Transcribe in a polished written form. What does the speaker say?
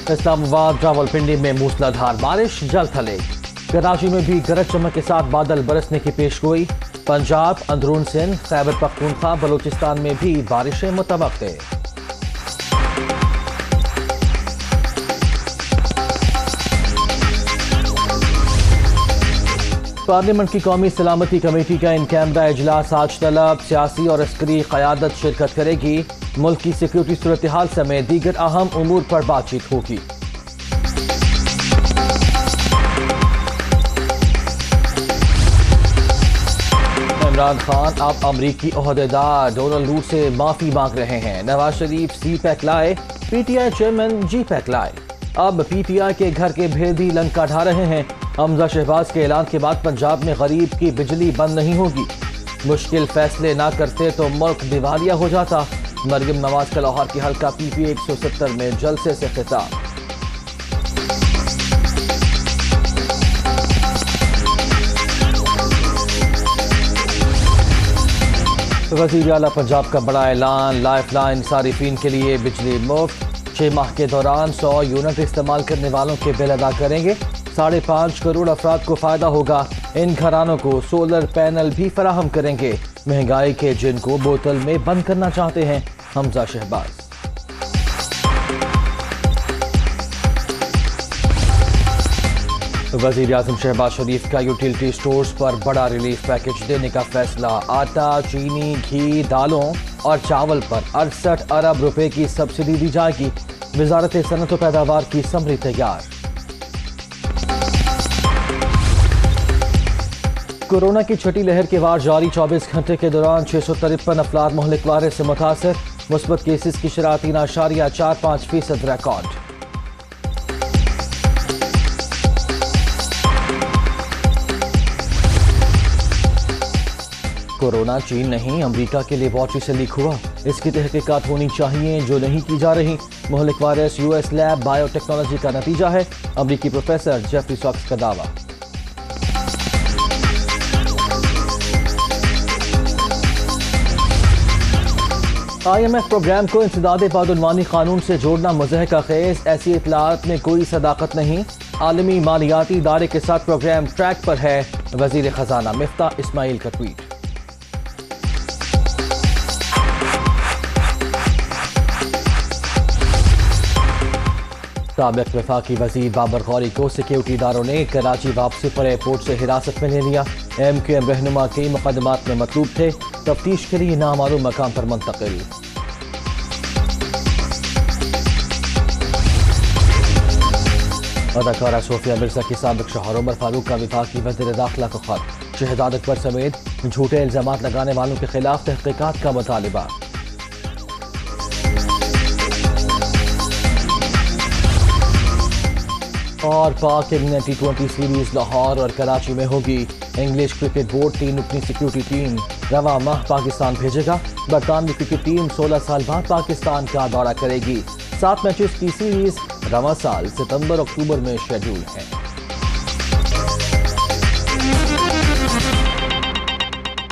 اسلام آباد راولپنڈی میں موسلادھار بارش جل تھلے. کراچی میں بھی گرج چمک کے ساتھ بادل برسنے کی پیش گوئی. پنجاب، اندرون سندھ، خیبر پختونخوا، بلوچستان میں بھی بارشیں متوقع. پارلیمنٹ کی قومی سلامتی کمیٹی کا ان کیمرہ اجلاس آج طلب. سیاسی اور عسکری قیادت شرکت کرے گی. ملک کی سیکورٹی صورتحال سمیت دیگر اہم امور پر بات چیت ہوگی. عمران خان اب امریکی عہدیدار ڈونلڈ لو سے معافی مانگ رہے ہیں. نواز شریف سی پیک لائے، پی ٹی آئی چیئرمین جی پیک لائے. اب پی ٹی آئی کے گھر کے بھیدی لنکا ڈھا رہے ہیں. حمزہ شہباز کے اعلان کے بعد پنجاب میں غریب کی بجلی بند نہیں ہوگی. مشکل فیصلے نہ کرتے تو ملک دیوالیہ ہو جاتا. مریم نواز کا لاہور کی حلقہ پی پی 170 میں جلسے سے خطاب. وزیر اعلیٰ پنجاب کا بڑا اعلان. لائف لائن صارفین کے لیے بجلی مفت. 6 ماہ کے دوران 100 یونٹ استعمال کرنے والوں کے بل ادا کریں گے. 5.5 کروڑ افراد کو فائدہ ہوگا. ان گھرانوں کو سولر پینل بھی فراہم کریں گے. مہنگائی کے جن کو بوتل میں بند کرنا چاہتے ہیں حمزہ شہباز. وزیر اعظم شہباز شریف کا یوٹیلیٹی سٹورز پر بڑا ریلیف پیکج دینے کا فیصلہ. آٹا، چینی، گھی، دالوں اور چاول پر 68 ارب روپے کی سبسڈی دی جائے گی. وزارت صنعت و پیداوار کی سمری تیار. کورونا کی چھٹی لہر کے بعد جاری 24 گھنٹے کے دوران 653 افراد مہلک وائرس سے متاثر. مثبت کیسز کی شرح 3.45% ریکارڈ. کورونا چین نہیں، امریکہ کے لیبارٹری سے لیک ہوا. اس کی تحقیقات ہونی چاہیے جو نہیں کی جا رہی. مہلک virus U S lab bio technology کا نتیجہ ہے. امریکی پروفیسر جیفری ساکس کا دعویٰ. آئی ایم ایف پروگرام کو انسداد بدعنوانی قانون سے جوڑنا مضحکہ کا خیز. ایسی اطلاعات میں کوئی صداقت نہیں. عالمی مالیاتی ادارے کے ساتھ پروگرام ٹریک پر ہے. وزیر خزانہ مفتاح اسماعیل کا ٹویٹ. سابق وفاقی وزیر بابر غوری کو سیکیورٹی اداروں نے کراچی واپسی پر ایئرپورٹ سے حراست میں لے لیا. ایم کیو ایم رہنما کئی مقدمات میں مطلوب تھے. تفتیش کے لیے نامعلوم مقام پر منتقل. اداکارہ صوفیہ مرزا کی سابق شوہر عمر فاروق کا وفاقی وزیر داخلہ کو خط. شہزاد اکبر سمیت جھوٹے الزامات لگانے والوں کے خلاف تحقیقات کا مطالبہ. اور پاک انگلینڈ T20 سیریز لاہور اور کراچی میں ہوگی. انگلش کرکٹ بورڈ 3 رکنی سیکیورٹی ٹیم رواں ماہ پاکستان بھیجے گا. برطانوی کرکٹ ٹیم 16 سال بعد پاکستان کا دورہ کرے گی. 7 میچز کی سیریز رواں سال ستمبر اکتوبر میں شیڈول ہے.